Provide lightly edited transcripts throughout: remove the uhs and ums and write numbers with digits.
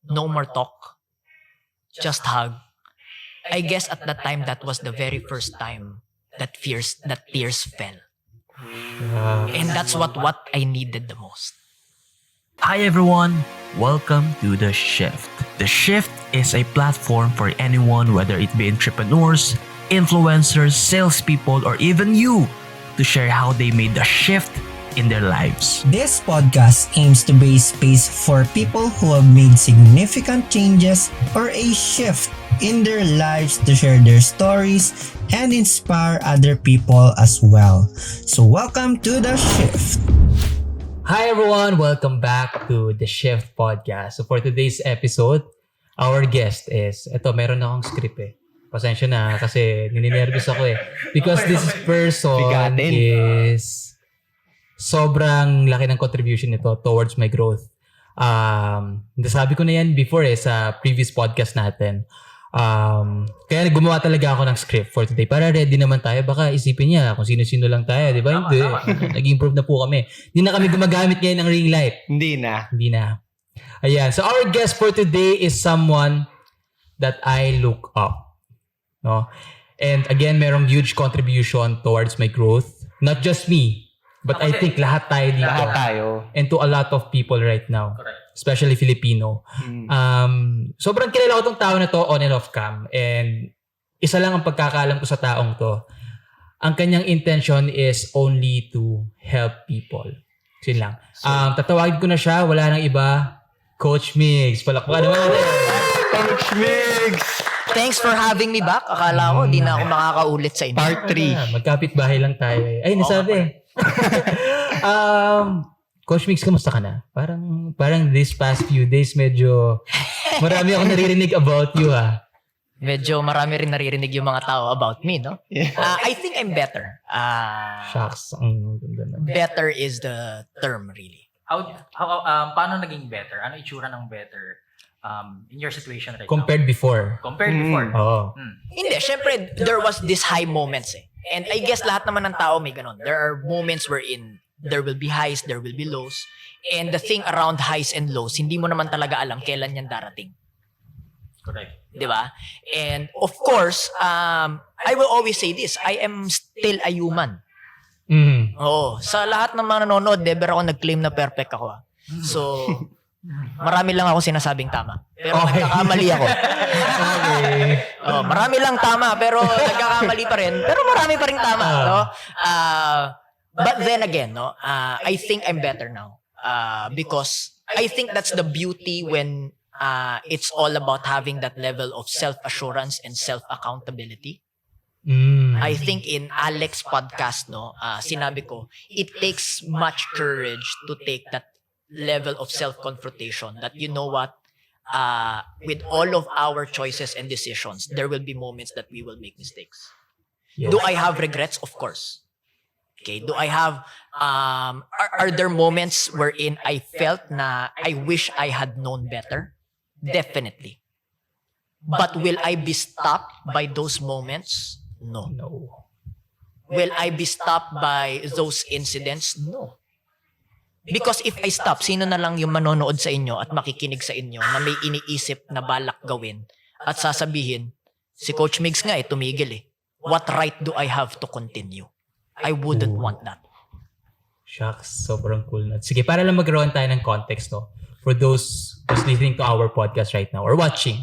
no more talk, just hug. I guess at that time, that was the very first time that tears fell. And that's what I needed the most. Hi everyone, welcome to The Shift. The Shift is a platform for anyone, whether it be entrepreneurs, influencers, salespeople, or even you, to share how they made the shift in their lives. This podcast aims to be a space for people who have made significant changes or a shift in their lives to share their stories and inspire other people as well. So welcome to The Shift. Hi everyone, welcome back to The Shift Podcast. So for today's episode, our guest is, meron akong script Pasensya na kasi nininervous ako because this person is sobrang laki ng contribution nito towards my growth. Nasabi ko na yan before sa previous podcast natin. Kaya gumawa talaga ako ng script for today para ready naman tayo. Baka isipin niya kung sino-sino lang tayo, di ba? Hindi. Nag-improve na po kami. Hindi na kami gumagamit ngayon ng ring light. Hindi na. Ayan. So our guest for today is someone that I look up. No? And again, merong huge contribution towards my growth. Not just me, but I think lahat tayo dito. Lahat tayo. And to a lot of people right now. Correct. Especially Filipino. Sobrang kilala ko tong tao na to on and off cam. And isa lang ang pagkakaalam ko sa taong to. Ang kanyang intention is only to help people. Yun lang. Tatawagin ko na siya. Wala nang iba. Coach Migs. Palakpakan naman natin. Coach Migs! Thanks for having me back. Akala ko hindi na ako makakaulit sa inyo. Part 3. Magkapit bahay lang tayo. Ay, nasabi. Coach Migs, kamusta ka na? Parang this past few days, medyo marami ako naririnig about you, Medyo marami rin naririnig yung mga tao about me, no? Yeah. I think I'm better. Shucks. Better is the term, really. Paano naging better? Ano itsura ng better in your situation right Compared now? before. Oo. Hindi, syempre, there was this high moments And I guess lahat naman ng tao may ganun. There are moments wherein there will be highs, there will be lows. And the thing around highs and lows, hindi mo naman talaga alam kailan yan darating. Correct. Diba? And of course, I will always say this, I am still a human. Oo. Sa lahat ng mga nanonood, never ako nag-claim na perfect ako. So, marami lang ako sinasabing tama. Pero nagkakamali ako. Marami lang tama, pero nagkakamali pa rin. Pero marami pa rin tama. No? But then again, I think I'm better now. Because I think that's the beauty when it's all about having that level of self-assurance and self-accountability. I think in Alex's podcast, sinabi ko, it takes much courage to take that level of self-confrontation that you know what, with all of our choices and decisions, there will be moments that we will make mistakes. Yes. Do I have regrets? Of course. Okay. Do I have, are there moments wherein I felt na I wish I had known better? Definitely. But will I be stopped by those moments? No. Will I be stopped by those incidents? No. Because if I stop, sino na lang yung manonood sa inyo at makikinig sa inyo na may iniisip na balak gawin at sasabihin, si Coach Migs nga tumigil What right do I have to continue? I wouldn't want that. Shucks, sobrang cool na. Sige, para lang magkaroon tayo ng context, for those who's listening to our podcast right now or watching.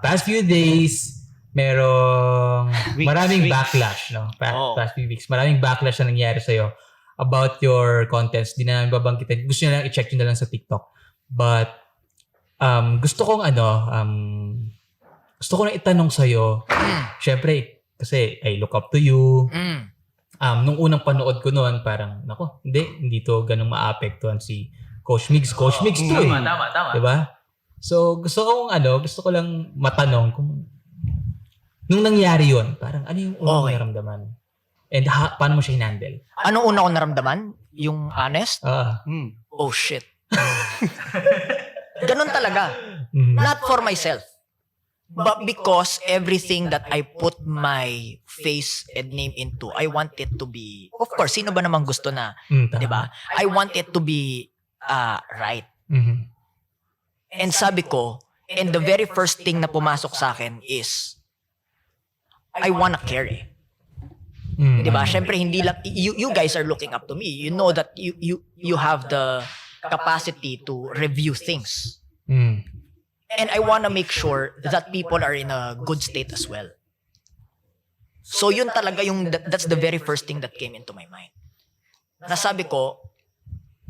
Past few days, merong maraming backlash, Past few weeks, maraming backlash na nangyari sa'yo about your contents. Di na namin babangkitin. Gusto nyo lang i-check nyo na lang sa TikTok. But, gusto kong itanong sa'yo, syempre, kasi I look up to you. Nung unang panood ko noon, parang, hindi to ganun maapektuhan si Coach Migs. Coach Migs to Tama. Diba? So, gusto ko lang matanong kung nung nangyari yun, parang ano yung unang naramdaman? And paano mo siya hinandle? Anong una ko naramdaman? Yung honest? Oh shit. Ganun talaga. Not for myself. But because everything that I put my face and name into, I want it to be, of course, sino ba namang gusto na, di ba? I want it to be right. And sabi ko, and the very first thing na pumasok sa akin is, I wanna care eh. Diba? Siyempre, hindi lang, you guys are looking up to me. You know that you have the capacity to review things. And I wanna make sure that people are in a good state as well. So yun talaga that's the very first thing that came into my mind. Nasabi ko,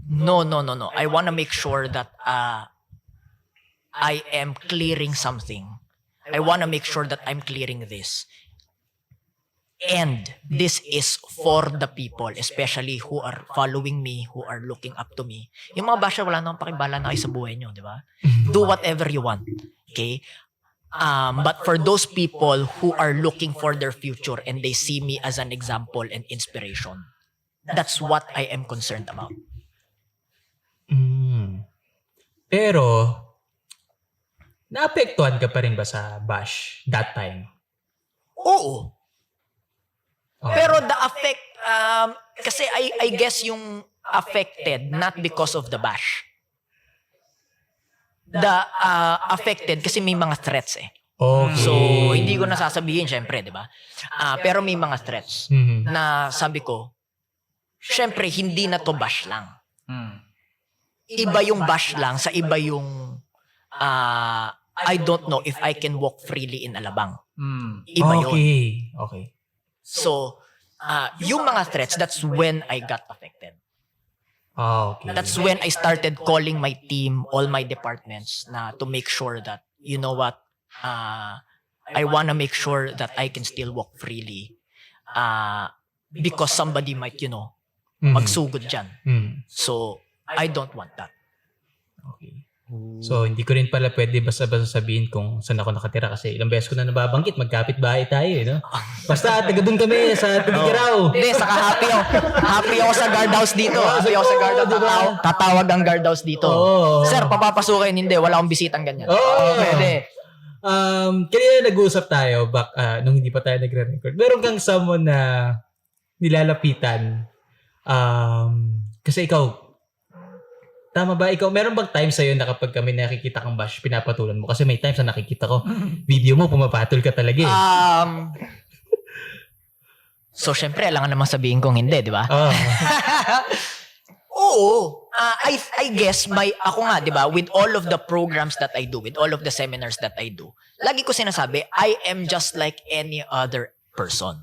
no. I wanna make sure that I am clearing something. I wanna make sure that I'm clearing this. And this is for the people, especially who are following me, who are looking up to me. Yung mga basher, wala nang pakibala na kayo sa buhay nyo, di ba? Do whatever you want. Okay? But for those people who are looking for their future and they see me as an example and inspiration, that's what I am concerned about. Pero, naapektuhan ka pa rin ba sa bash that time? Oo. Pero the effect, kasi I guess yung affected, not because of the bash. The affected, kasi may mga threats eh. Okay. So, hindi ko nasasabihin, syempre, di ba? Pero may mga threats na sabi ko, syempre, hindi na to bash lang. Iba yung bash lang sa iba yung I don't know if I can walk freely in Alabang. Iba yun. Okay. So, yung mga threats, that's when I got affected. Okay. That's when I started calling my team, all my departments, to make sure that, you know what, I wanna make sure that I can still walk freely. Because somebody might, magsugod dyan. So, I don't want that. Okay. So, hindi ko rin pala pwede basta-basta sabihin kung saan ako nakatira kasi ilang beses ko na nababanggit, magkapit bahay tayo, no? Basta, taga doon kami sa Tuligaraw. Hindi, saka happy ako sa guardhouse dito. Happy ako sa guardhouse. Tatawag ang guardhouse dito. Sir, papapasukin, hindi. Wala akong bisitang ganyan. Pwede. Kaya nag-uusap tayo nung hindi pa tayo nagre-record. Meron kang someone na nilalapitan. Kasi ikaw, tama ba? Ikaw, meron bang time sa'yo na kapag kami nakikita kang bash, pinapatulan mo? Kasi may times na nakikita ko, video mo, pumapatol ka talaga eh. So, syempre, alangan namang sabihin kong hindi, di ba? Oo. I guess, ako nga, di ba, with all of the programs that I do, with all of the seminars that I do, lagi ko sinasabi, I am just like any other person.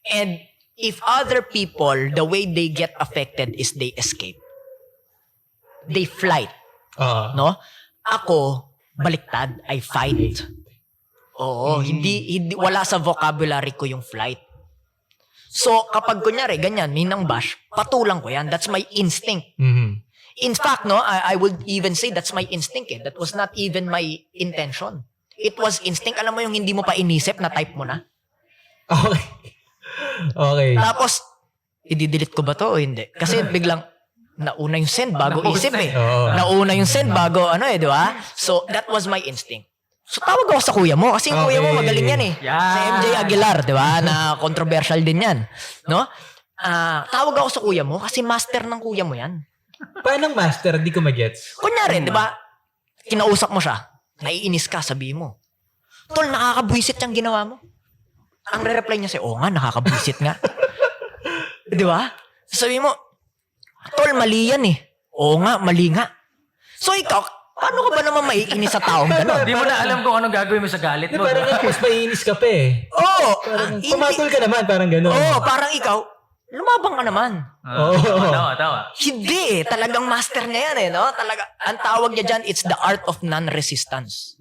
And if other people, the way they get affected is they escape. They flight. No? Ako, baliktad. I fight. Oo. Hindi, wala sa vocabulary ko yung flight. So, kapag kunyari, ganyan, minang bash, patulang ko yan. That's my instinct. In fact, no, I would even say that's my instinct eh. That was not even my intention. It was instinct. Alam mo yung hindi mo pa inisip na type mo na? Okay. Tapos, i-delete ko ba to o hindi? Kasi biglang, nauna yung send bago isip eh. Nauna yung send bago di ba? So, that was my instinct. So, tawag ako sa kuya mo. Kasi yung kuya mo magaling yan eh. Yeah. Si MJ Aguilar, di ba? Na controversial din yan. No? Tawag ako sa kuya mo kasi master ng kuya mo yan. Paano master? Di ko magets. Kunyari, di ba? Kinausap mo siya. Naiinis ka, sabi mo. Tol, nakakabwisit yung ginawa mo. Ang re-reply niya oo nga, nakakabwisit nga. Di ba? Sabi mo, Tol, mali yan eh. Oo nga, mali nga. So ikaw, paano ka ba naman maiinis sa taong gano'n? Hindi mo na alam kung anong gagawin mo sa galit mo. Parang mas maiinis ka pa eh. Oo. Pumatol ka naman, parang gano'n. Oo, parang ikaw, lumabang ka naman. Tawa. Hindi eh. Talagang master niya yan eh. No? Talaga, ang tawag niya dyan, it's the art of non-resistance.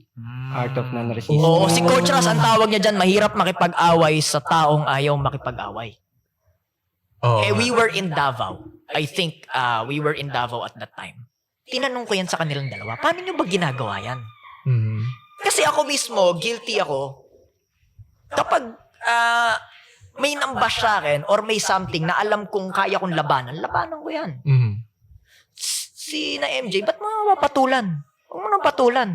Art of non-resistance. Oo, si Coach Ross, ang tawag niya dyan, mahirap makipag-away sa taong ayaw makipag-away. We were in Davao. I think we were in Davao at that time. Tinanong ko yan sa kanilang dalawa, paano nyo ba ginagawa yan? Kasi ako mismo, guilty ako. Kapag may nambash sa akin or may something na alam kong kaya kong labanan ko yan. Si na MJ, ba't mo mapatulan? Huwag mo nang patulan.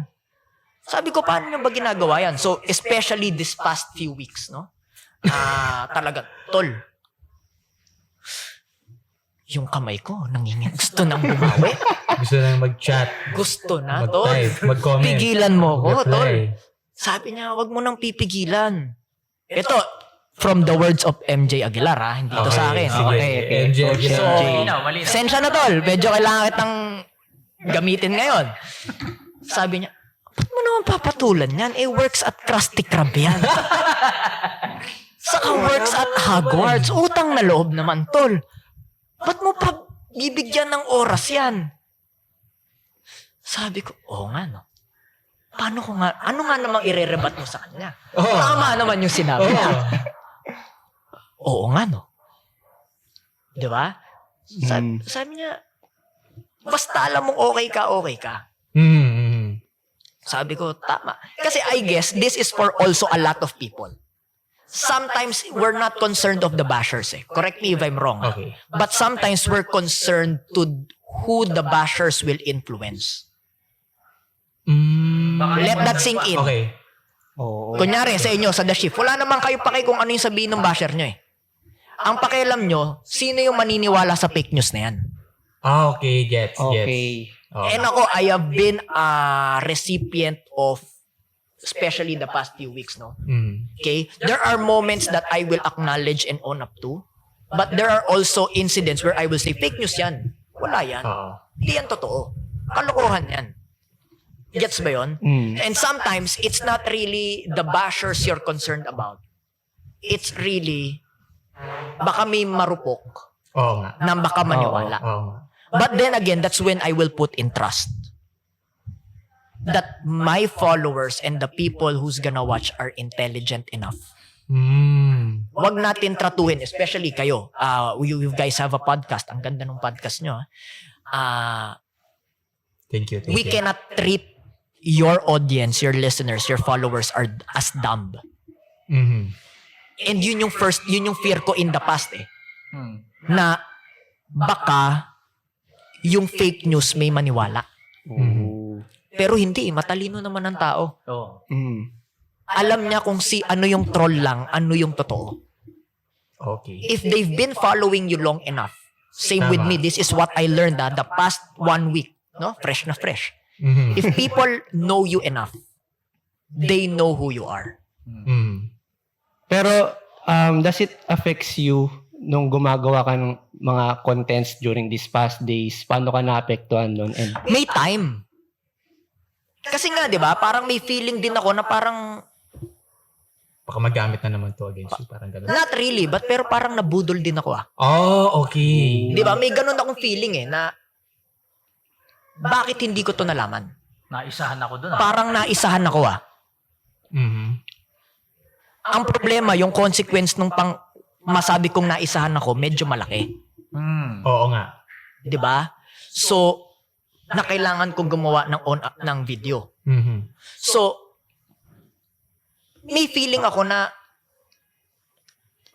Sabi ko, paano nyo ba ginagawa yan? So, especially this past few weeks, no? Talaga, tol, yung kamay ko, gusto nang bumawi. Gusto na mag-chat, Gusto na, tol. mag-type, mag-comment. Pigilan mo ko, mag-reply. tol. Sabi niya, wag mo nang pipigilan. Ito, from the words of MJ Aguilar, ha? Hindi to sa akin. Sige. Okay. MJ So, Aguilar. Malinaw. sensya na, tol. Medyo kailangan kitang gamitin ngayon. Sabi niya, ba't mo naman papatulan yan? Works at Krusty Krab yan. Saka works at Hogwarts. Utang na loob naman, tol. Ba't mo pa bibigyan ng oras yan? Sabi ko, oo nga, no. Paano ko nga, ano nga namang irerebat mo sa kanya? Tama naman yung sinabi niya. Oo nga, no. Di ba? Sabi niya, basta alam mong okay ka. Sabi ko, tama. Kasi I guess, this is for also a lot of people. Sometimes, we're not concerned of the bashers. Correct me if I'm wrong. Okay. But sometimes, we're concerned to who the bashers will influence. Let that sink in. Okay. Oo. Kunyari, sa inyo, sa The Shift, wala naman kayo pake kung ano yung sabihin ng basher nyo eh. Ang pakialam nyo, sino yung maniniwala sa fake news na yan? Okay, gets. Okay. And ako, I have been a recipient of, especially the past few weeks, no? Okay? There are moments that I will acknowledge and own up to. But there are also incidents where I will say, fake news yan. Wala yan. Hindi yan totoo. Kalokohan yan. Gets ba yun? And sometimes, it's not really the bashers you're concerned about. It's really, baka may marupok Oo nga. na baka maniwala. Oo nga. But then again, that's when I will put in trust that my followers and the people who's gonna watch are intelligent enough. Wag natin tratuhin, especially kayo. You guys have a podcast. Ang ganda ng podcast nyo. Thank you. We cannot treat your audience, your listeners, your followers are as dumb. And yun yung fear ko in the past eh. Na baka yung fake news may maniwala. Pero hindi, matalino naman ang tao. Alam niya kung ano yung troll lang, ano yung totoo. Okay. If they've been following you long enough, same with me, this is what I learned the past 1 week. No? Fresh na fresh. If people know you enough, they know who you are. Pero, does it affects you nung gumagawa ka ng mga contents during these past days? Paano ka naapektuhan nun? And May time. Kasi nga, di ba, parang may feeling din ako na parang, Baka magamit na naman to against you. Parang gano'n. not really, but pero parang nabudol din ako Oh, okay. Di ba, may ganun akong feeling na, bakit hindi ko to nalaman? Naisahan ako doon. Parang naisahan ako Ang problema, yung consequence nung masabi kong naisahan ako, medyo malaki. Oo nga. Di ba? So, na kailangan kong gumawa ng video. So, may feeling ako na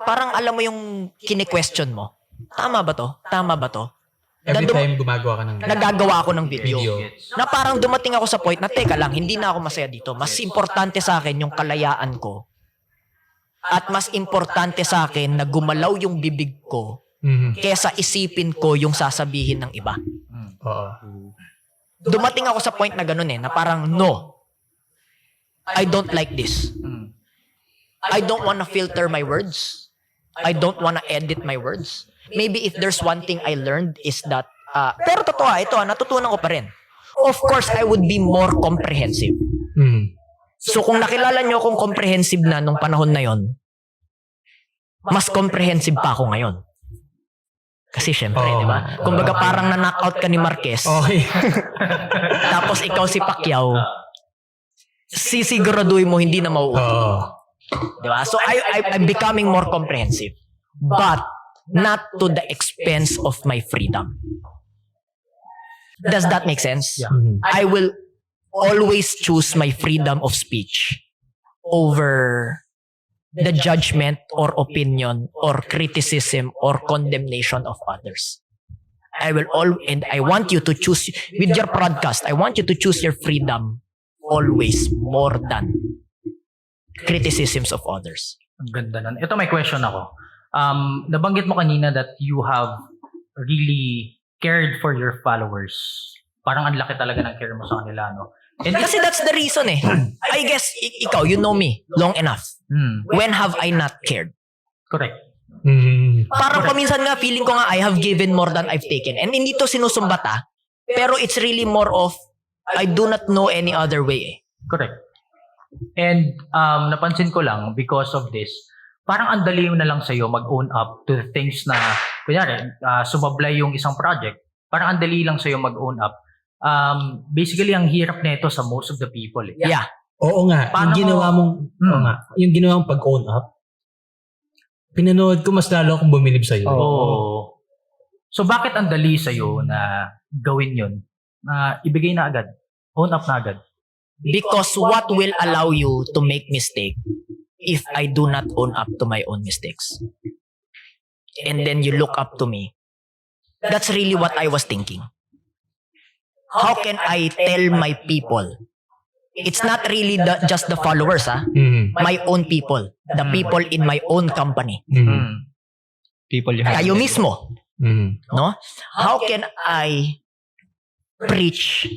parang alam mo yung kine-question mo. Tama ba to? Tama ba to? Every time gumagawa ka ng Nagagawa ako ng video. video. Na parang dumating ako sa point na, teka lang, hindi na ako masaya dito. Mas importante sa akin yung kalayaan ko. At mas importante sa akin na gumalaw yung bibig ko kesa isipin ko yung sasabihin ng iba. Oo. Dumating ako sa point na ganun na parang, no, I don't like this. I don't wanna filter my words. I don't wanna edit my words. Maybe if there's one thing I learned is that, pero totoo ito, natutunan ko pa rin. Of course, I would be more comprehensive. So kung nakilala nyo akong comprehensive na nung panahon na yon, mas comprehensive pa ako ngayon. Kasi syempre, di ba? Kumbaga parang na-knockout ka ni Marquez, Okay. tapos ikaw si Pacquiao, sisiguraduhin mo hindi na mauulit. Di ba? So I'm becoming more comprehensive. But not to the expense of my freedom. Does that make sense? Yeah. I will always choose my freedom of speech over the judgment or opinion or criticism or condemnation of others. And I want you to choose, with your podcast, I want you to choose your freedom always more than criticisms of others. Ang ganda nun. Ito may question ako. Nabanggit mo kanina that you have really cared for your followers parang ang laki talaga ng care mo sa kanila, no? And Kasi that's the reason eh. I guess, ikaw, you know me long enough. When have I not cared? Correct. Parang paminsan nga, feeling ko nga, I have given more than I've taken. And hindi to sinusumbata, pero it's really more of, I do not know any other way eh. Correct. And napansin ko lang, because of this, parang ang dali na lang sa'yo mag-own up to the things na, kunyari, sumablay yung isang project, parang ang dali lang sa'yo mag-own up. Basically, ang hirap nito sa most of the people. Eh. Yeah. Oo nga, Paano yung ginawa mong, oo nga, yung ginawa mong pag-own up, pinanood ko mas lalo akong bumilib sa'yo. Oo. So, bakit ang dali sa'yo na gawin yun? Na ibigay na agad? Own up na agad? Because what will allow you to make mistake if I do not own up to my own mistakes? And then you look up to me. That's really what I was thinking. How can I tell my people? It's not really just the followers, my own people. The people in my own company. People you have. Kayo mismo. No? How can I preach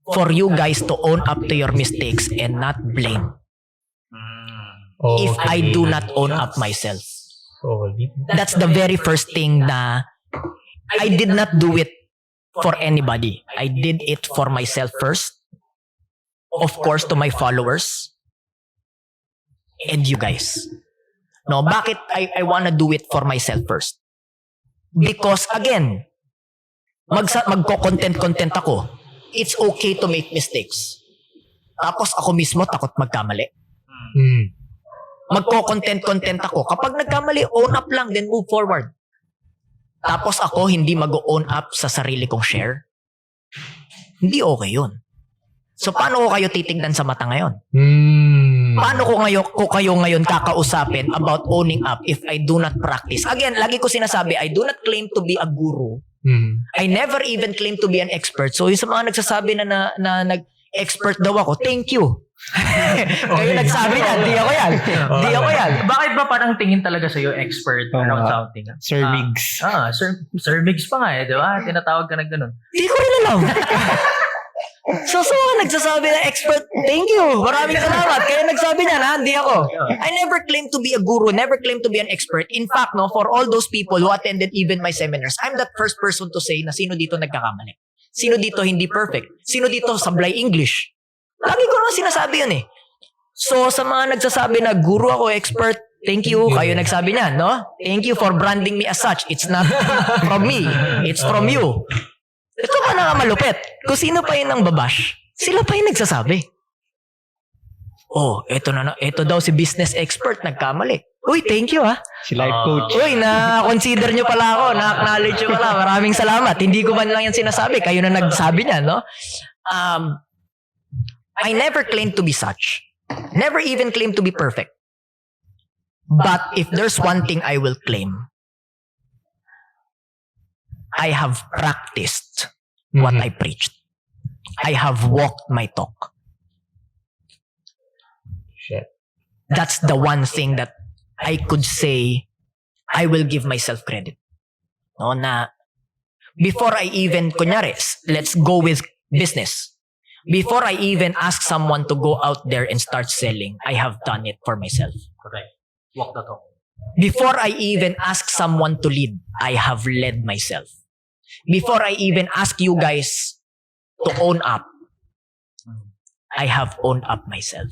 for you guys to own up to your mistakes and not blame if I do not own up myself? That's the very first thing na I did not do it for anybody. I did it for myself first. Of course, to my followers. And you guys. No, bakit I wanna do it for myself first? Because again, magko-content ako. It's okay to make mistakes. Tapos ako mismo takot magkamali. Magko-content ako. Kapag nagkamali, own up lang, then move forward. Tapos ako hindi mag-own up sa sarili kong share. Hindi okay yun. So paano ko kayo titignan sa mata ngayon? Paano ko kayo ngayon kakausapin about owning up if I do not practice? Again, lagi ko sinasabi, I do not claim to be a guru. I never even claim to be an expert. So yung sa mga nagsasabi na nag-expert daw ako, thank you. Kayo nagsabi na, di ako yan. Bakit ba parang tingin talaga sa'yo expert around something? Sir Migs. Sir Migs pa nga eh, di ba? Tinatawag ka na ganun. Di ko rin alam. So mga nagsasabi na expert, thank you. Maraming salamat. Kaya nagsabi niya na, hindi ako. I never claim to be a guru, never claim to be an expert. In fact, no, for all those people who attended even my seminars, I'm that first person to say na sino dito nagkakamali. Sino dito hindi perfect. Sino dito sablay English. Lagi ko naman sinasabi yun eh. So sa mga nagsasabi na guru ako, expert, thank you. Kayo nagsabi niyan, no? Thank you for branding me as such. It's not from me. It's from you. Ito ka na nga malupit. Kung sino pa yun ang babash, sila pa yung nagsasabi. Oh, ito daw si business expert, nagkamali. Uy, thank you Si life coach. Uy, na-consider nyo pala ako, na-acknowledge nyo pala. Maraming salamat. Hindi ko man lang yan sinasabi. Kayo na nagsabi niya, no? I never claimed to be such. Never even claimed to be perfect. But if there's one thing I will claim, I have practiced what I preached. I have walked my talk. Shit. That's the one thing that I could say I will give myself credit. No, na before I even, kunyari, let's go with business. Before I even ask someone to go out there and start selling, I have done it for myself. Correct. Walk the talk. Before I even ask someone to lead, I have led myself. Before I even ask you guys to own up, I have owned up myself.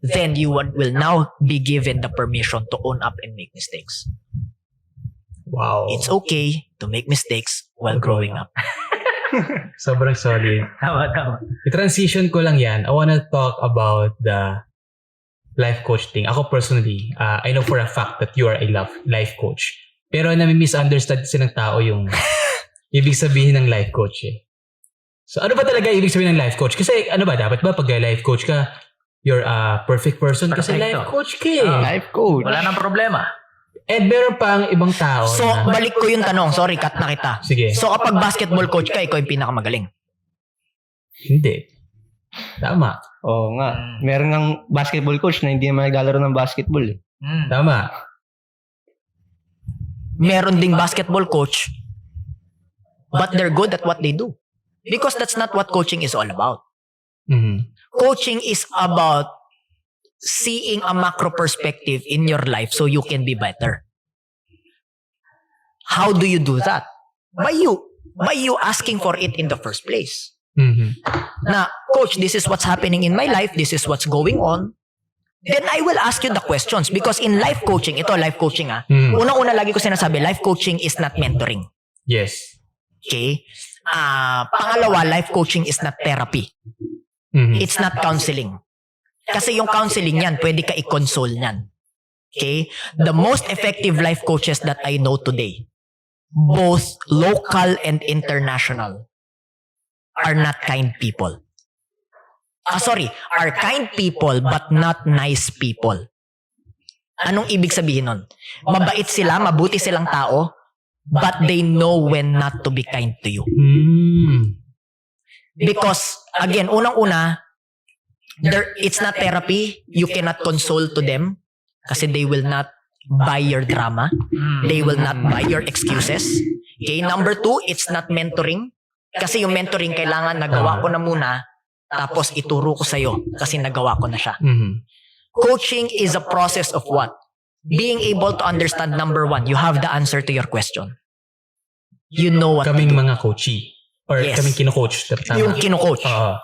Then you will now be given the permission to own up and make mistakes. Wow. It's okay to make mistakes while growing up. Sobrang solid. Tama. I-transition ko lang yan. I wanna talk about the life coach thing. Ako personally, I know for a fact that you are a life coach. Pero nami-misunderstand kasi ng tao yung ibig sabihin ng life coach eh. So ano ba talaga ibig sabihin ng life coach? Kasi ano ba, dapat ba pag life coach ka, you're a perfect person kasi life coach ka eh. Life coach. Wala nang problema. And meron pang ibang tao So, balik ko yung tanong. Sorry, cut na kita. Sige. So, kapag basketball coach ka, ikaw yung pinakamagaling. Hindi. Tama. Oo nga. Meron ng basketball coach na hindi naman naglalaro ng basketball. Tama. Meron ding basketball coach, but they're good at what they do. Because that's not what coaching is all about. Mhm. Coaching is about seeing a macro perspective in your life so you can be better. How do you do that? By you asking for it in the first place. Mhm. Na, coach, this is what's happening in my life, this is what's going on. Then I will ask you the questions because in life coaching, ito life coaching unang-una lagi ko sinasabi, life coaching is not mentoring. Yes. Okay? Pangalawa, life coaching is not therapy. Mhm. It's not counseling. Kasi yung counseling yan, pwede ka i-console yan. Okay? The most effective life coaches that I know today, both local and international, are not kind people. Are kind people but not nice people. Anong ibig sabihin nun? Mabait sila, mabuti silang tao, but they know when not to be kind to you. Because, again, unang-una, it's not therapy. You cannot console to them kasi they will not buy your drama. They will not buy your excuses. Okay, number 2, it's not mentoring. Kasi yung mentoring, kailangan nagawa ko na muna tapos ituro ko sa'yo kasi nagawa ko na siya. Mhm. Coaching is a process of what? Being able to understand, number 1, you have the answer to your question. You know what Kaming to do. mga coachee. Or Yes. kaming kino-coach. Tama. Yung kino-coach. Oo.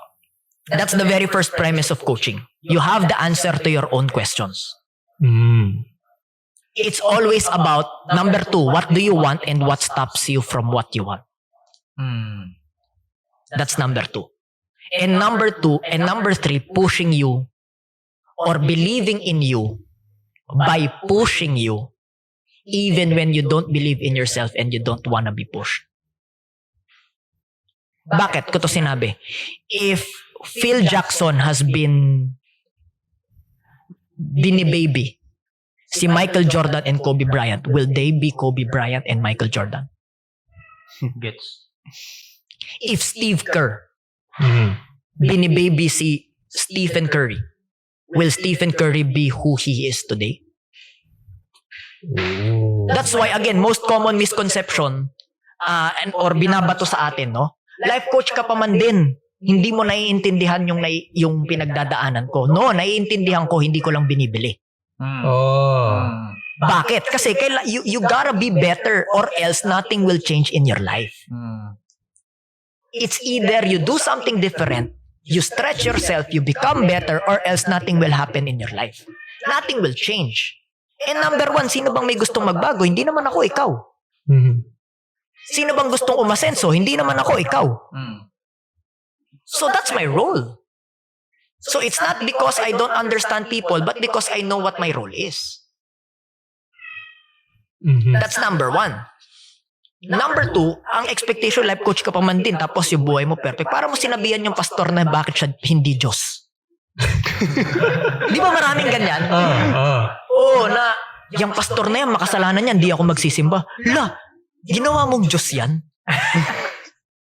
That's the very first premise of coaching. You have the answer to your own questions. Mm. It's always about, number 2, what do you want and what stops you from what you want. That's number 2. And number 2 and number 3, pushing you or believing in you by pushing you even when you don't believe in yourself and you don't wanna be pushed. Bakit ko to sinabi? If Phil Jackson has been binibaby si Michael Jordan and Kobe Bryant, will they be Kobe Bryant and Michael Jordan? Gets. If Steve Kerr Mhm. binibaby si Stephen Curry, will Stephen Curry be who he is today? Ooh. That's why, again, most common misconception or binabato sa atin, no? Life coach ka pa man din. Hindi mo naiintindihan yung pinagdadaanan ko. No, naiintindihan ko, hindi ko lang binibili. Oh. Bakit? Kasi you gotta be better or else nothing will change in your life. It's either you do something different, you stretch yourself, you become better, or else nothing will happen in your life. Nothing will change. And number 1, sino bang may gustong magbago? Hindi naman ako, ikaw. Mhm. Sino bang gustong umasenso? Hindi naman ako, ikaw. So that's my role. So it's not because I don't understand people, but because I know what my role is. Mhm. That's number 1. Number 2, ang expectation, life coach ka pa man din, tapos yung buhay mo perfect. Para mo sinabihan yung pastor na bakit siya hindi Diyos. Di ba maraming ganyan? Oo, na yung pastor na yan, makasalanan yan, di ako magsisimba. La, ginawa mong Diyos yan?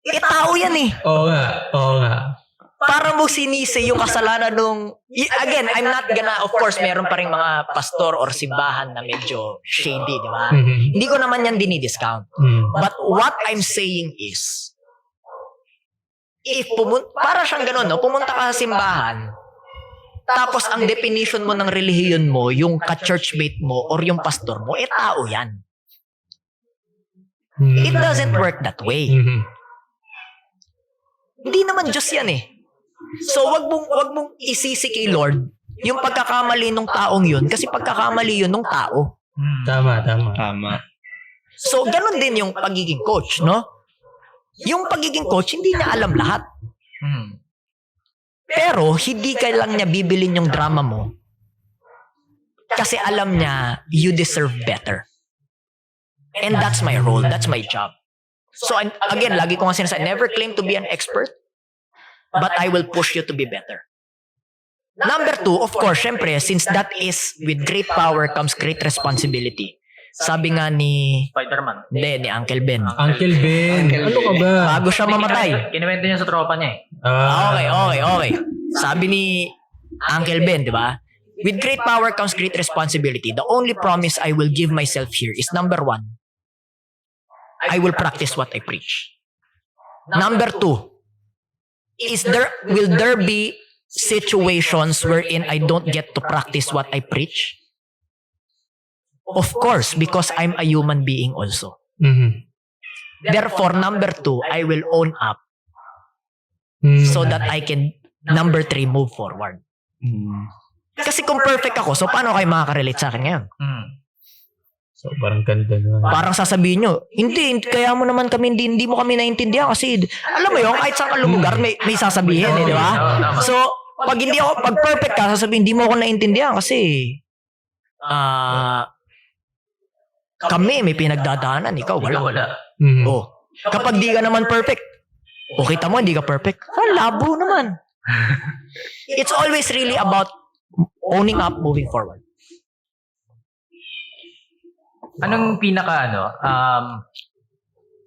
Tao yan eh. Oo nga. Para mo sinisi yung kasalanan nung... Again, I'm not gonna... Of course, meron pa rin mga pastor or simbahan na medyo shady, di ba? Mhm. Hindi ko naman yan dinidiscount. Mm. But what I'm saying is, para siyang ganun, no? Pumunta ka sa simbahan, tapos ang definition mo ng relihiyon mo, yung ka-churchmate mo or yung pastor mo, tao yan. It doesn't work that way. Mhm. Hindi naman Diyos yan eh. So wag mong isisi kay Lord yung pagkakamali ng taong yun kasi pagkakamali yun ng tao. Tama. So ganun din yung pagiging coach, no? Yung pagiging coach, hindi niya alam lahat. Pero hindi ka lang niya bibilin yung drama mo kasi alam niya you deserve better. And that's my role, that's my job. So again, lagi ko nga sinasabi, never claim to be an expert, but I will push you to be better. Number 2, of course, syempre, since that is with great power comes great responsibility. Sabi nga ni... Spider-Man. Hindi, ni Uncle Ben. Uncle Ben. Ano ka ba? Bago siya mamatay. Kinuwento niya sa tropa niya eh. Okay. Sabi ni Uncle Ben, di ba? With great power comes great responsibility. The only promise I will give myself here is number 1, I will practice what I preach. Number 2, will there be situations wherein I don't get to practice what I preach? Of course, because I'm a human being also. Therefore, number 2, I will own up so that I can, number 3, move forward. Kasi kung perfect ako, so paano kayo makaka-relate sa akin ngayon? So, parang ganda na. Parang sasabihin nyo, hindi, kaya mo naman kami, hindi mo kami naintindihan kasi, alam mo yun, kahit saan ka lumugar, may sasabihin di ba? So, pag perfect ka, sasabihin, hindi mo ako naintindihan kasi, kami may pinagdadaanan, ikaw wala. Oh, kapag di ka naman perfect, o kita mo, hindi ka perfect, labo naman. It's always really about owning up, moving forward. Anong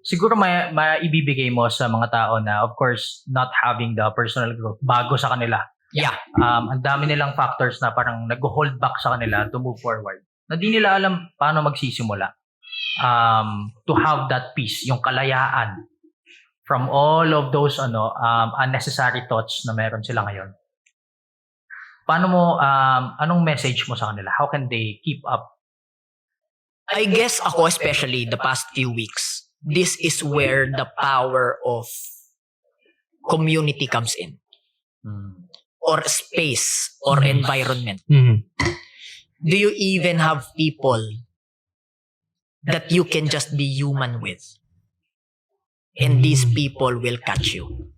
siguro maibibigay mo sa mga tao na, of course, not having the personal growth bago sa kanila. Yeah. Ang dami nilang factors na parang nag-hold back sa kanila to move forward. Na di nila alam paano magsisimula. To have that peace, yung kalayaan from all of those unnecessary thoughts na meron sila ngayon. Paano mo, anong message mo sa kanila? How can they keep up? I guess ako, especially the past few weeks, this is where the power of community comes in. Or space, or environment. Do you even have people that you can just be human with? And these people will catch you.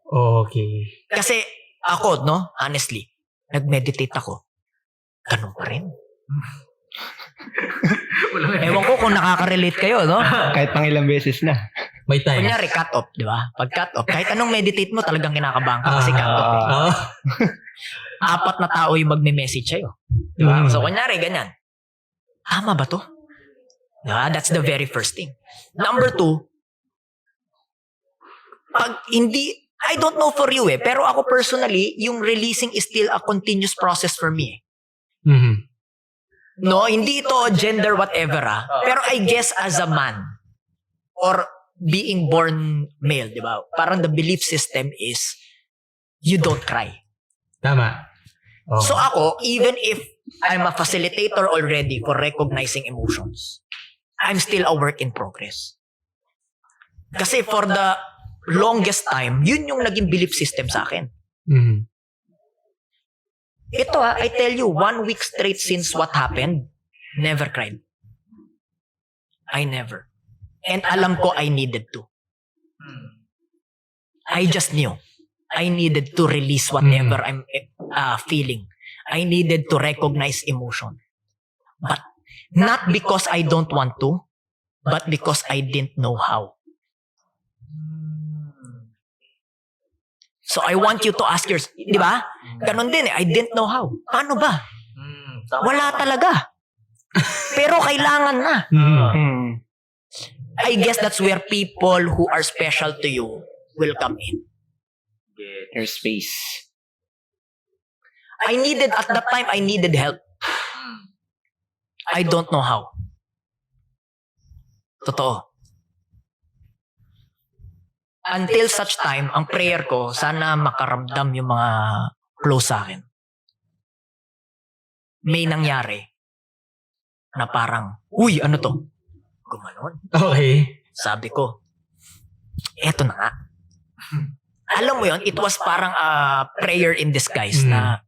Okay. Kasi ako, no, honestly, nag-meditate ako. Ganun pa rin. Ewan ko kung nakaka-relate kayo, no? Kahit pang ilang beses na. May time. Kunyari, cut off, di ba? Pag cut off, kahit anong meditate mo, talagang kinakabahan ka kasi cut off. 4 na tao yung magme-message sa'yo. Di ba? So, kunyari, ganyan. Tama ba to? Diba? That's the very first thing. Number 2, pag hindi, I don't know for you pero ako personally, yung releasing is still a continuous process for me. No, hindi ito gender whatever pero I guess as a man or being born male, di ba? Parang the belief system is you don't cry. Tama. Oh. So ako, even if I'm a facilitator already for recognizing emotions, I'm still a work in progress. Kasi for the longest time, yun yung naging belief system sa akin. Ito I tell you, 1 week straight since what happened, never cried. I never. And alam ko I needed to. I just knew. I needed to release whatever I'm feeling. I needed to recognize emotion. But not because I don't want to, but because I didn't know how. So I want you to ask yourself, di ba? Ganon din I didn't know how. Paano ba? Wala talaga. Pero kailangan na. I guess that's where people who are special to you will come in. Your space. At that time, I needed help. I don't know how. Totoo. Until such time, ang prayer ko, sana makaramdam yung mga close sa akin. May nangyari na parang, uy, ano to? Gumanon. Okay. Sabi ko, eto na nga. Alam mo yon, it was parang a prayer in disguise na,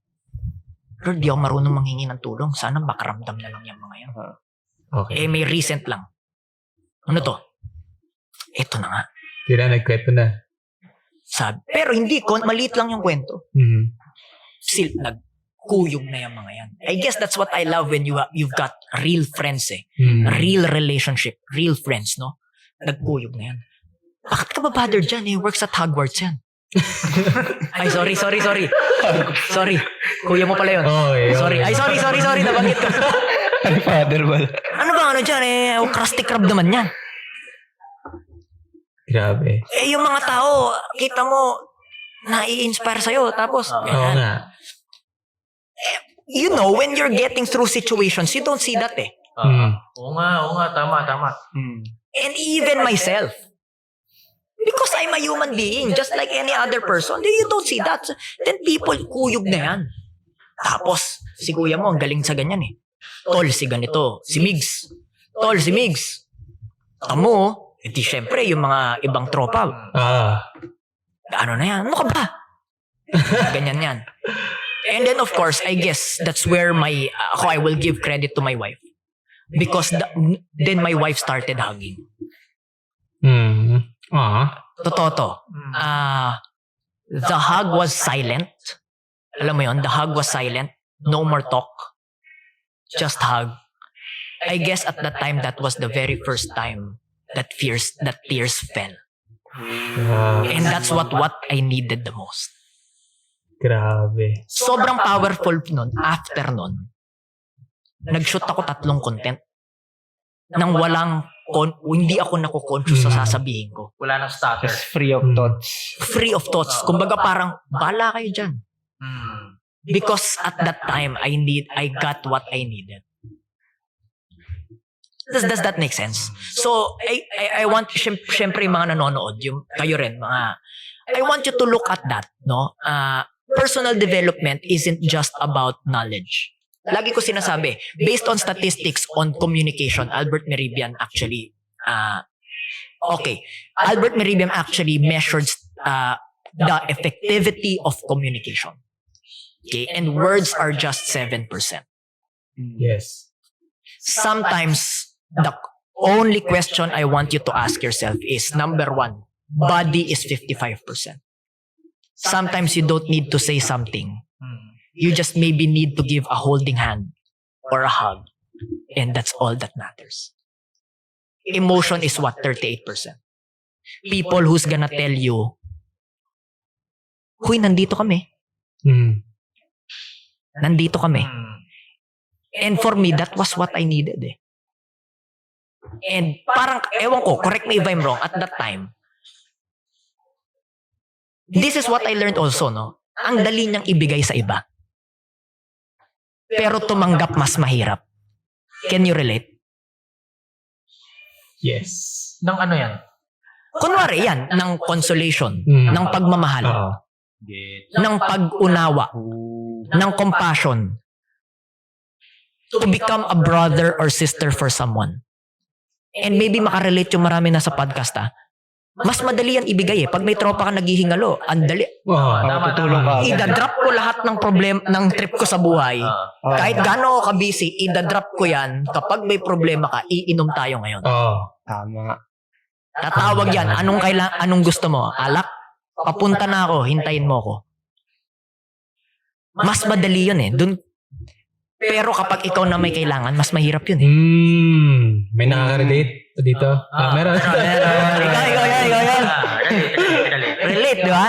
Lord, di ako marunong manghingi ng tulong. Sana makaramdam na lang yung mga yan. Okay. May recent lang. Ano to? Eto na nga. Yun na, nagkwento na. Sabi, pero hindi, maliit lang yung kwento. Still, nagkuyog na yung mga yan. I guess that's what I love when you've got real friends real relationship, real friends, no? Nagkuyog na yan. Bakit ka ba bother dyan? Works at Hogwarts yan. Ay, sorry. Sorry. Kuya mo pala yun. Sorry. Ay, sorry. Nabanggit ko. Ay, father ba? Ano ba dyan? Krusty Krab naman yan. Grabe. Yung mga tao, kita mo, nai-inspire sa'yo. Tapos, nga. You know, when you're getting through situations, you don't see that Oo nga, tama. And even myself. Because I'm a human being, just like any other person. You don't see that. Then people, kuyog na yan. Tapos, si kuya mo, ang galing sa ganyan eh. Tol, si ganito. Si Migs. Tol, si Migs. Amo, edi syempre, yung mga ibang tropa. Ano na yan? Ano ka ba? Ganyan yan. And then, of course, I guess that's where I will give credit to my wife. Because then my wife started hugging. Totoo to. The hug was silent. Alam mo yun, the hug was silent. No more talk. Just hug. I guess at that time, that was the very first time that tears fell. And that's what I needed the most. Grabe. Sobrang powerful nun. After nun, nag-shoot ako 3 content nang hindi ako naku-conscious sa sasabihin ko. Wala nang stutter. Just free of thoughts. Free of thoughts. Kumbaga parang, bala kayo dyan. Because at that time, I got what I needed. Does that make sense? So, I want, syempre yung mga nanonood, yung kayo rin, I want you to look at that, no? Personal development isn't just about knowledge. Lagi ko sinasabi, based on statistics on communication, Albert Mehrabian actually measured the effectivity of communication. Okay, and words are just 7%. Yes. Sometimes the only question I want you to ask yourself is, number 1, body is 55%. Sometimes you don't need to say something. You just maybe need to give a holding hand or a hug. And that's all that matters. Emotion is what? 38%. People who's gonna tell you, huy, nandito kami. Nandito kami. And for me, that was what I needed eh. And parang, ewan ko, correct me if I'm wrong, at that time, this is what I learned also, no? Ang dali niyang ibigay sa iba. Pero tumanggap mas mahirap. Can you relate? Yes. Nang ano yan? Kunwari yan, ng consolation, ng pagmamahal, ng pag-unawa, ng compassion, to become a brother or sister for someone. And maybe makarelate yung marami na sa podcast mas madali yan ibigay eh. Pag may tropa ka naghihingalo, ang dali. Tutulong ka. Idadrop ko lahat ng problem ng trip ko sa buhay. Kahit gaano ako ka-busy, idadrop ko yan. Kapag may problema ka, iinom tayo ngayon. Tama. Tatawag yan. Anong gusto mo? Alak? Papunta na ako. Hintayin mo ako. Mas madali yun eh. Pero kapag ikaw na may kailangan, mas mahirap yun eh. May nakaka-relate dito? Meron. Ikaw yan. Relate, di ba?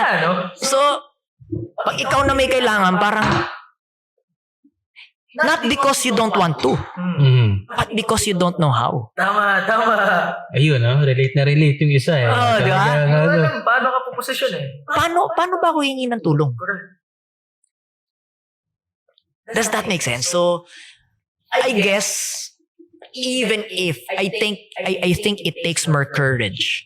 So, pag ikaw na may kailangan, parang, not because you don't want to, but because you don't know how. Tama. Ayun, no? Relate na relate yung isa eh. Di ba? Paano ka puposisyon eh? Paano ba ako hingi ng tulong? Does that make sense? So, I guess, even if I think it takes more courage.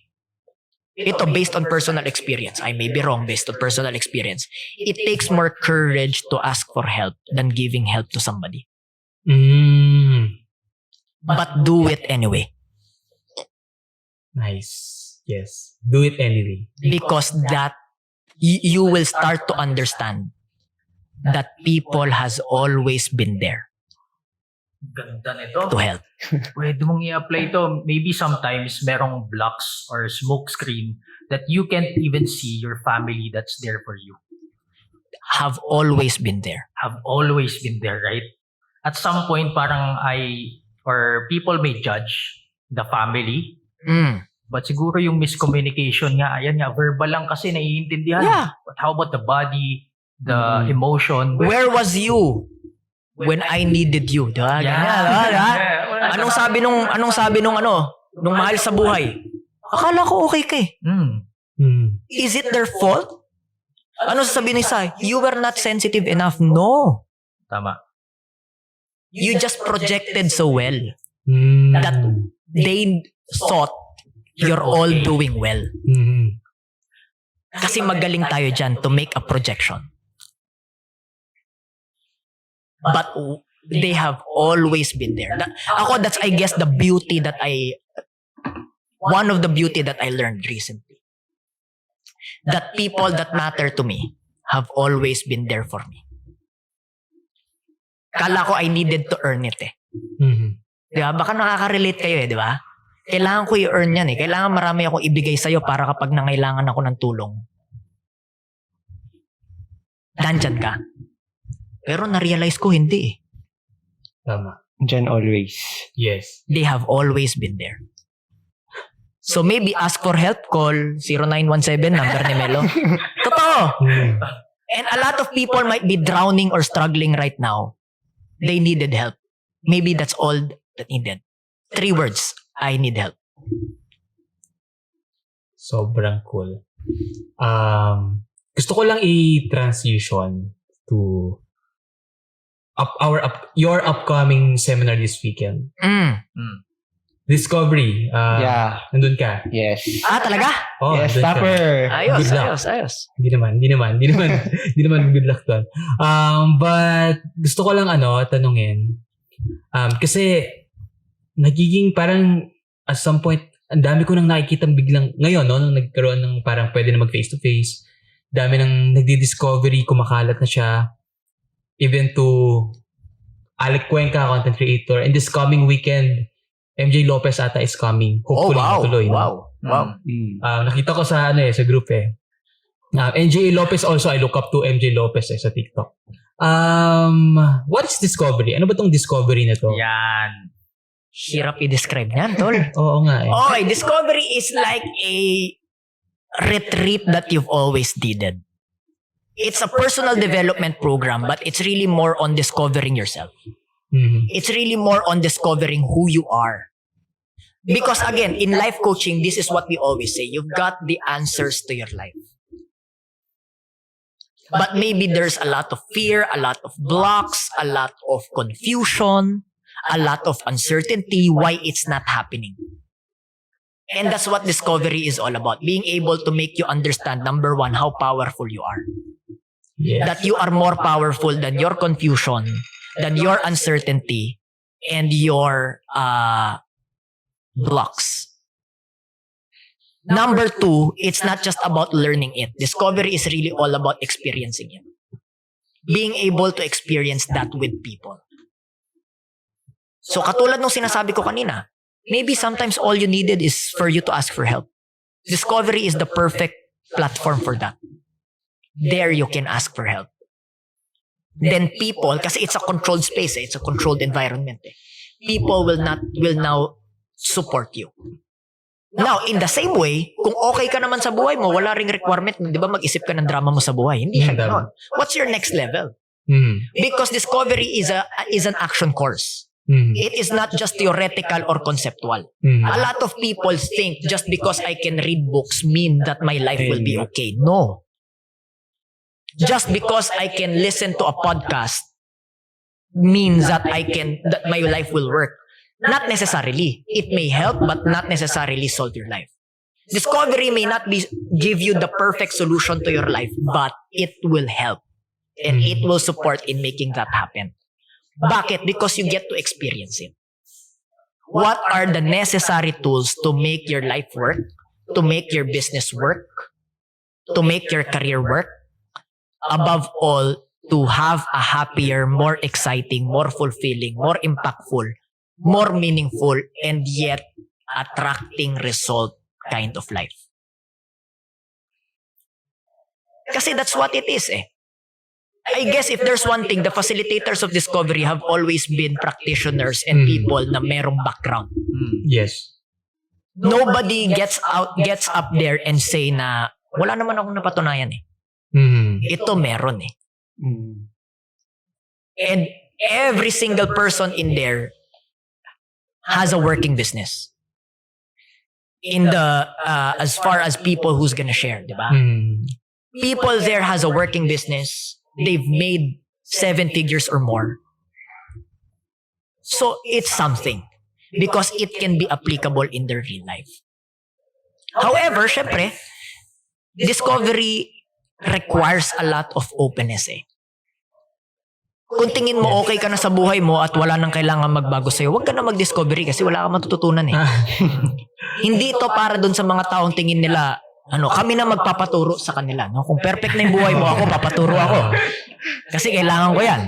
Ito based on personal experience. I may be wrong based on personal experience. It takes more courage to ask for help than giving help to somebody. But do it anyway. Nice. Yes. Do it anyway. Because that you will start to understand that people has always been there Ganda nito. to help. Pwede mong i-apply ito. Maybe sometimes merong blocks or smoke screen that you can't even see your family that's there for you. Have always been there. Have always been there, right? At some point, parang people may judge the family. But siguro yung miscommunication nga, ayan nga, verbal lang kasi naiintindihan. Yeah. But how about the body, the emotion? Where was you when I needed you? Diba? Ganyan, diba? Anong sabi nung mahal sa buhay? Akala ko okay ka eh. Is it their fault? Ano sasabihin ni Sai? You were not sensitive enough. No. Tama. You just projected so well that they thought you're all doing well. Kasi magaling tayo dyan to make a projection. But they have always been there. That's I guess one of the beauty that I learned recently. That people that matter to me have always been there for me. Kala ko I needed to earn it eh. Di ba? Baka nakaka-relate kayo eh, di ba? Kailangan ko i-earn yan eh. Kailangan marami akong ibigay sa'yo para kapag nangailangan ako ng tulong, nandyan ka. Pero na-realize ko hindi eh. Tama. Diyan always. Yes. They have always been there. So maybe ask for help, call 0917 number ni Melo. Totoo. And a lot of people might be drowning or struggling right now. They needed help. Maybe that's all that needed. 3 words. I need help. Sobrang cool. Gusto ko lang i-transition to your upcoming seminar this weekend. Discovery. Yeah. Nandun ka. Yes. Talaga? Oh, Yes, nandun ka. topper. Ayos, Good luck. ayos. Hindi naman good luck doon. But gusto ko lang tanungin. Kasi nagiging parang at some point, ang dami ko nang nakikita biglang ngayon, no, nung nagkaroon ng parang pwede na mag face to face. Dami nang nagdi-discovery, kumakalat na siya. Even to Alec Cuenca, content creator. And this coming weekend, MJ Lopez ata is coming. Hopefully matuloy. No? Wow. Nakita ko sa sa group eh. MJ Lopez also, I look up to MJ Lopez sa TikTok. What is Discovery? Ano ba tong Discovery na to? Yan. Hirap i-describe niyan, tol. Oo nga eh. Okay, Discovery is like a retreat that you've always needed. It's a personal development program, but it's really more on discovering yourself. It's really more on discovering who you are. Because again, in life coaching, this is what we always say. You've got the answers to your life. But maybe there's a lot of fear, a lot of blocks, a lot of confusion, a lot of uncertainty why it's not happening. And that's what discovery is all about. Being able to make you understand, number 1, how powerful you are. Yes. That you are more powerful than your confusion, than your uncertainty, and your blocks. Number 2, it's not just about learning it. Discovery is really all about experiencing it. Being able to experience that with people. So katulad nung sinasabi ko kanina, maybe sometimes all you needed is for you to ask for help. Discovery is the perfect platform for that. There you can ask for help. Then people, kasi it's a controlled space, it's a controlled environment. People will now support you. Now, in the same way, kung okay ka naman sa buhay mo, wala ring requirement, di ba mag-isip ka ng drama mo sa buhay? Hindi siya gano'n. What's your next level? Because discovery is an action course. It is not just theoretical or conceptual. A lot of people think just because I can read books mean that my life will be okay. No. Just because I can listen to a podcast means that my life will work. Not necessarily. It may help, but not necessarily solve your life. Discovery may not give you the perfect solution to your life, but it will help. And it will support in making that happen. Bakit? Because you get to experience it. What are the necessary tools to make your life work, to make your business work, to make your career work? Above all, to have a happier, more exciting, more fulfilling, more impactful, more meaningful, and yet attracting result kind of life. Kasi that's what it is eh. I guess if there's one thing, the facilitators of discovery have always been practitioners and people na merong background. Yes. Nobody gets up there and say na wala naman akong napatunayan eh. Ito meron eh. And every single person in there has a working business. In the as far as people who's gonna share, di ba? People there has a working business. They've made 7 figures or more. So it's something because it can be applicable in their real life. However, syempre, discovery requires a lot of openness eh. Kung tingin mo okay ka na sa buhay mo at wala nang kailangan magbago sa'yo, huwag ka na mag-discovery kasi wala kang matututunan eh. Hindi ito para dun sa mga taong tingin nila, kami na magpapaturo sa kanila. No? Kung perfect na yung buhay mo, ako, papaturo ako. Kasi kailangan ko yan.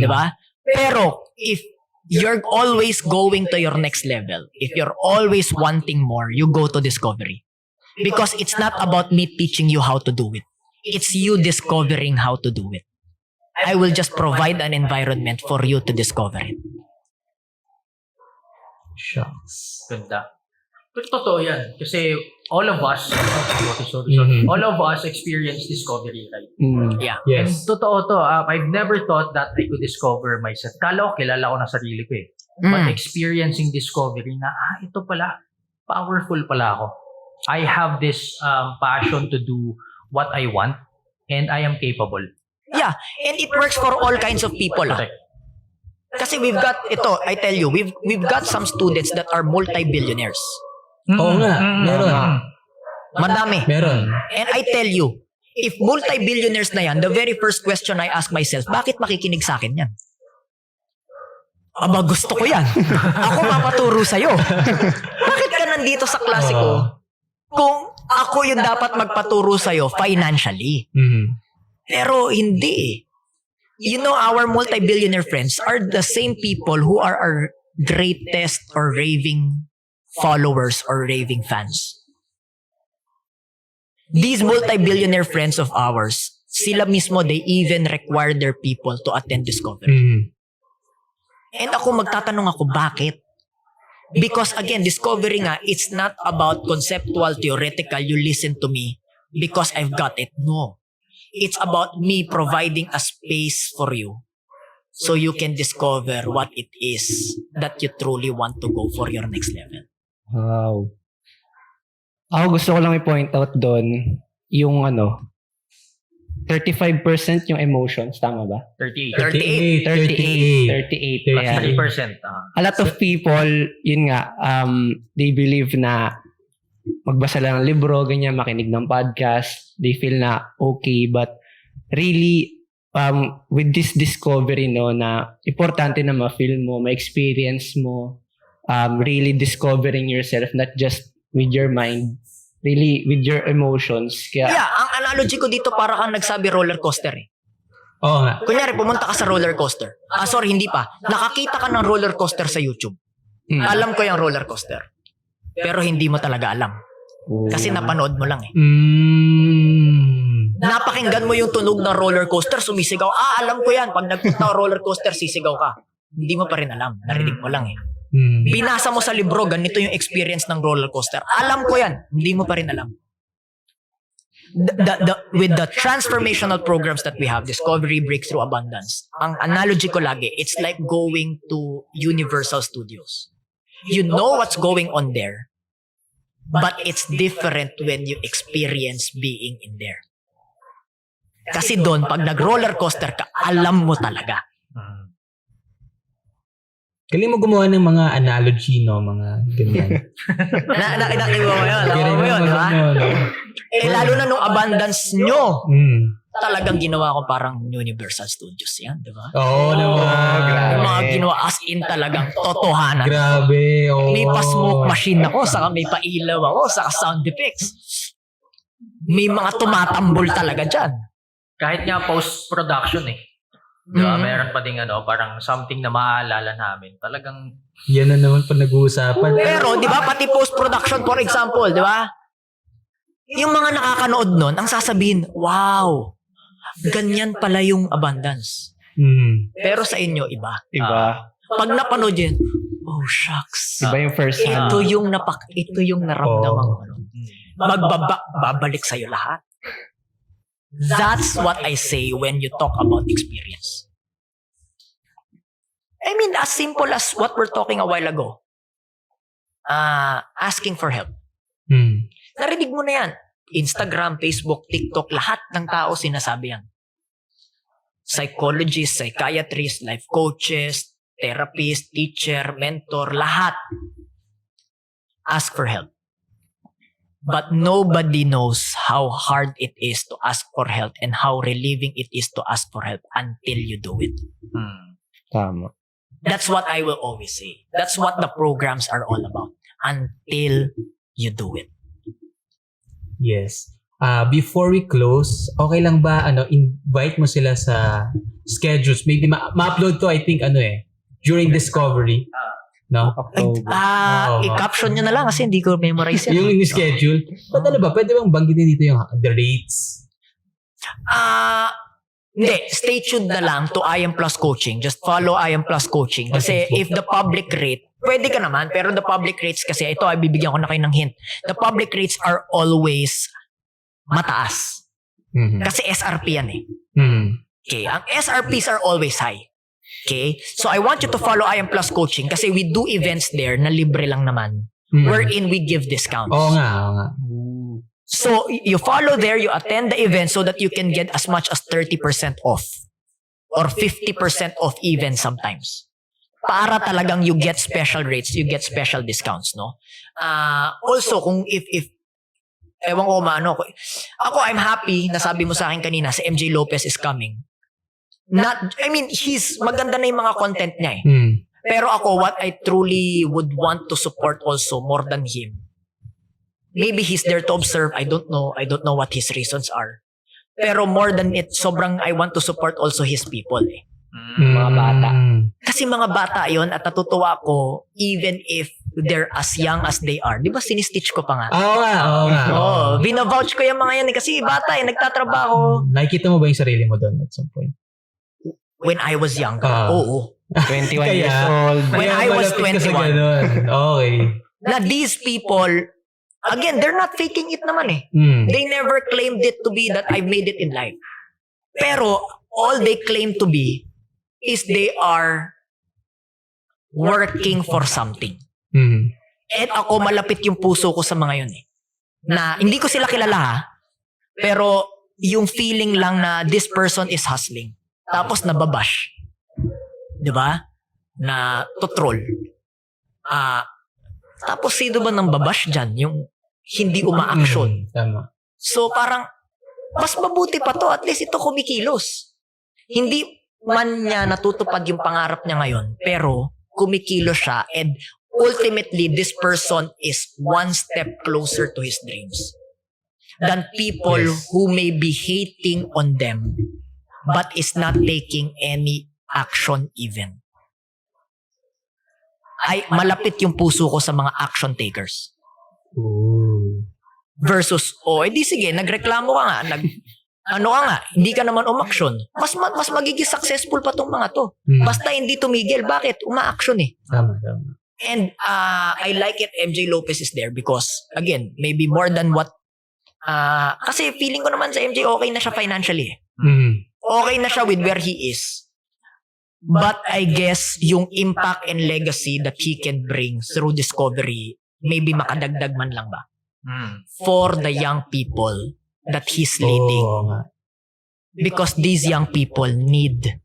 Di ba? Pero, if you're always going to your next level, if you're always wanting more, you go to discovery. Because it's not about me teaching you how to do it. It's you discovering how to do it. I will just provide an environment for you to discover it. Shucks. Ganda. Pero totoo yan. Kasi all of us, all of us experience discovery, right? Yeah. And Yes. totoo to. I've never thought that I could discover myself. Kala ko, kilala ko na sarili ko eh. But experiencing discovery na, ito pala, powerful pala ako. I have this passion to do what I want and I am capable. Yeah. And it works for all kinds of people. Correct. Kasi we've got, I tell you, we've got some students that are multi-billionaires. Oo nga. Meron. Madami. Meron. And I tell you, if multi-billionaires na yan, the very first question I ask myself, bakit makikinig sa akin yan? Aba, gusto ko yan. Ako mapaturo sa'yo. Bakit ka nandito sa klase ko kung ako yung dapat magpaturo sa'yo financially? Pero hindi eh. You know, our multi-billionaire friends are the same people who are our greatest or raving followers or raving fans. These multi-billionaire friends of ours, sila mismo, they even require their people to attend discovery. And ako magtatanong ako, bakit? Because again, discovery nga, it's not about conceptual, theoretical, you listen to me because I've got it. No. It's about me providing a space for you so you can discover what it is that you truly want to go for your next level. Wow. Ako gusto ko lang i-point out doon yung 35% yung emotions, tama ba? 38. 38. 38. Plus Ayan. 3%. A lot of people, yun nga, they believe na magbasa lang ng libro, ganyan, makinig ng podcast, they feel na okay, but really, with this discovery, na importante na ma-feel mo, ma-experience mo, really discovering yourself, not just with your mind, really with your emotions. Kaya, Yeah, ang analogy ko dito para kang nagsabi roller coaster eh. Oo nga. Kunyari, pumunta ka sa roller coaster. Sorry, hindi pa. Nakakita ka ng roller coaster sa YouTube. Alam ko yung roller coaster. Pero hindi mo talaga alam. Kasi napanood mo lang eh. Napakinggan mo yung tunog ng roller coaster, sumisigaw. Alam ko yan. Pag nagpunta ka roller coaster, sisigaw ka. Hindi mo pa rin alam. Narinig mo lang eh. Binasa mo sa libro, ganito yung experience ng roller coaster. Alam ko yan. Hindi mo pa rin alam. With the transformational programs that we have, Discovery, Breakthrough, Abundance, ang analogy ko lagi, it's like going to Universal Studios. You know what's going on there, but it's different when you experience being in there. Kasi doon, pag nag-roller coaster ka, alam mo talaga. Galing mo gumawa ng mga analogy, mga ganyan. Nakiba mo yun. Nakiba mo yun, di ba? Lalo na nung abundance nyo, talagang ginawa ko parang Universal Studios yan, di ba? Oo naman. Yung mga ginawa as in talagang totohanan. Grabe. Oo. May pa-smoke machine ako, saka may pa-ilaw ako, saka sound effects. May mga tumatambol talaga dyan. Kahit nga post-production eh. Diba? Meron pa ding parang something na maaalala namin. Talagang Yan na naman pa nag-uusapan. Pero, di ba, pati post-production, for example, di ba? Yung mga nakakanood nun, ang sasabihin, wow, ganyan pala yung abundance. Pero sa inyo, iba. iba. Pag napanood yun, oh, shucks. Iba yung first hand. Ito yung naramdaman ko. Babalik sa'yo lahat. That's what I say when you talk about experience. I mean, as simple as what we're talking a while ago. Asking for help. Narinig mo na yan. Instagram, Facebook, TikTok, lahat ng tao sinasabi yan. Psychologists, psychiatrists, life coaches, therapist, teacher, mentor, lahat. Ask for help. But nobody knows how hard it is to ask for help and how relieving it is to ask for help until you do it. Tama. That's what I will always say. That's what the programs are all about. Until you do it. Yes. Before we close, okay lang ba invite mo sila sa schedules? Maybe ma-upload to, I think during discovery. No? I-caption nyo na lang kasi hindi ko memorize yan. Yung schedule. Ba't ba? Pwede bang banggitin dito yung the rates? Hindi. Stay tuned na lang to I Am Plus Coaching. Just follow I Am Plus Coaching. Kasi if the public rate, pwede ka naman, pero the public rates kasi, ito ay bibigyan ko na kayo ng hint. The public rates are always mataas. Kasi SRP yan Okay? Ang SRPs are always high. Okay? So I want you to follow I Am Plus Coaching kasi we do events there na libre lang naman. Wherein we give discounts. Oo nga. So you follow there, you attend the event so that you can get as much as 30% off. Or 50% off even sometimes. Para talagang you get special rates, you get special discounts, no? Also, kung if ewan ko maano ako, I'm happy, nasabi mo sa akin kanina, si MJ Lopez is coming. He's maganda na yung mga content niya Pero ako, what I truly would want to support also more than him, maybe he's there to observe, I don't know what his reasons are. Pero more than it, sobrang I want to support also his people Mga bata. Kasi mga bata yon at natutuwa ko even if they're as young as they are. Di ba sinistitch ko pa nga? Oo nga. Binavouch ko yung mga yan kasi bata nagtatrabaho. Nakikita mo ba yung sarili mo doon at some point? When I was younger, oo. 21 years old. When I was 21. Okay. Na these people, again, they're not faking it naman They never claimed it to be that I've made it in life. Pero all they claim to be is they are working for something. At ako, malapit yung puso ko sa mga yun Na hindi ko sila kilala pero yung feeling lang na this person is hustling. Tapos nababash. Diba? Na to troll. Tapos sino ba nang babash dyan? Yung hindi uma-action. Tama. So parang, mas mabuti pa to. At least ito kumikilos. Hindi man niya natutupad yung pangarap niya ngayon, pero kumikilos siya and ultimately this person is one step closer to his dreams than people who may be hating on them but is not taking any action even. Ay, malapit yung puso ko sa mga action takers. Versus, edi sige, nagreklamo ka nga, hindi ka naman umaksyon. Mas magiging successful pa tong mga to. Basta hindi tumigil. Bakit? Uma-action Tama. And I like it MJ Lopez is there because, again, maybe more than what, kasi feeling ko naman sa MJ okay na siya financially. Okay na siya with where he is. But I guess yung impact and legacy that he can bring through discovery, maybe makadagdag man lang ba? For the young people that he's leading. Because these young people need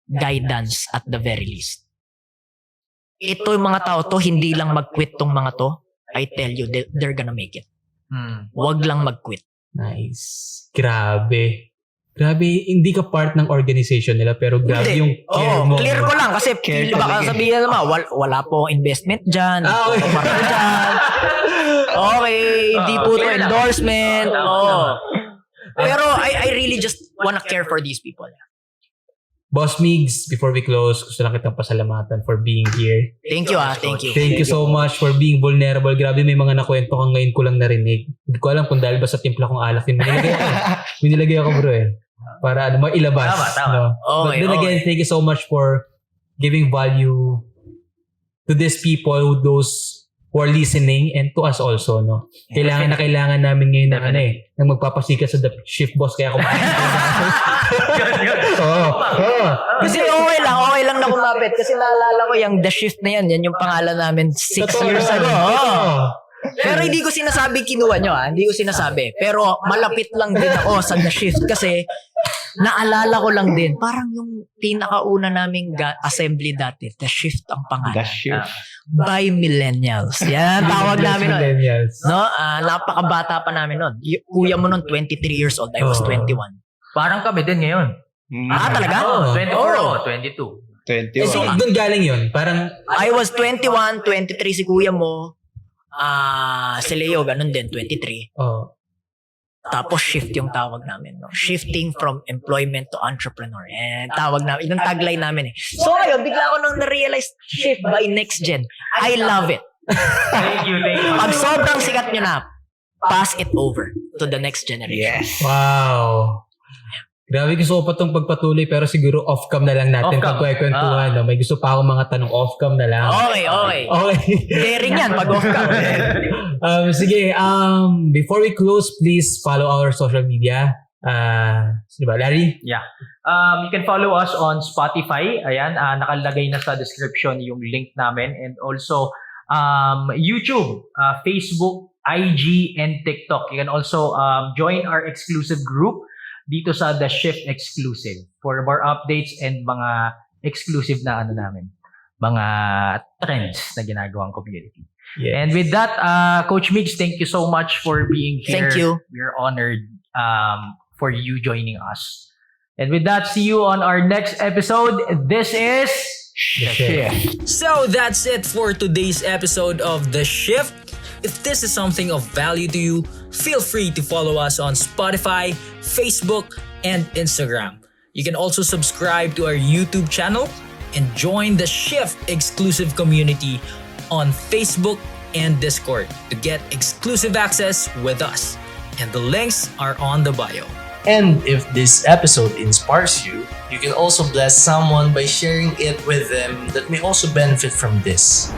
guidance at the very least. Ito yung mga tao to, hindi lang mag-quit tong mga to. I tell you, they're gonna make it. Wag lang mag-quit. Nice. Grabe, hindi ka part ng organization nila pero grabe yung care mo. Clear ko lang kasi baka sabihin naman, wala po investment dyan. Okay, hindi po to endorsement. Pero I really just wanna care for these people. Boss Migs, before we close, gusto lang kitang pasalamatan for being here. Thank you. Thank you. Thank you so much for being vulnerable. Grabe, may mga nakwento kang ngayon ko lang narinig. Hindi ko alam kung dahil ba sa timpla kong alak yun. Minilagay ako bro para mailabas. Tama. But then again, thank you so much for giving value to these people, those who are listening, and to us also, no? Kailangan namin ngayon ng magpapasikat sa the shift boss, kaya kumain. Kasi okay lang na kumapit. Kasi naalala ko yung The Shift na yan yung pangalan namin 6 years ago. Pero hindi ko sinasabi kinuha nyo Hindi ko sinasabi. Pero malapit lang din ako sa The Shift kasi naalala ko lang din, parang yung pinakauna naming assembly dati, The Shift ang pangalan. The shift. By Millennials. Yan, tawag namin nun. Millennials. No, napakabata pa namin nun. Kuya mo nun, 23 years old. I was 21. Parang kami din ngayon. Talaga? Oh, 24 Oh. ako, 22. 21. So, doon galing yun. Parang, I was 21, 23 si kuya mo. Si Leo, ganun din, 23. oh, Tapos shift yung tawag namin. No? Shifting from employment to entrepreneur. And tawag namin, yung tagline namin eh. So ngayon, bigla ko nang na-realize, shift by next gen. I love it. Thank you. Pag sobrang sikat nyo na, pass it over to the next generation. Yes. wow. Grabe, gusto ko pa itong pagpatuloy pero siguro off-cam na lang natin Off-cam. pagkwekwentuhan. No? May gusto pa akong mga tanong off-cam na lang. Okay. Okay. Daring yan pag off ka. Sige, before we close, please follow our social media. Sino ba? Larry? Yeah. You can follow us on Spotify. Ayan, nakalagay na sa description yung link namin. And also, YouTube, Facebook, IG, and TikTok. You can also join our exclusive group dito sa The Shift Exclusive for more updates and mga exclusive na namin. Mga trends na ginagawang community. Yes. And with that, Coach Migs, thank you so much for being here. Thank you. We're honored for you joining us. And with that, see you on our next episode. This is The Shift. So that's it for today's episode of The Shift. If this is something of value to you, feel free to follow us on Spotify, Facebook, and Instagram. You can also subscribe to our YouTube channel and join the Shift exclusive community on Facebook and Discord to get exclusive access with us. And the links are on the bio. And if this episode inspires you, you can also bless someone by sharing it with them that may also benefit from this.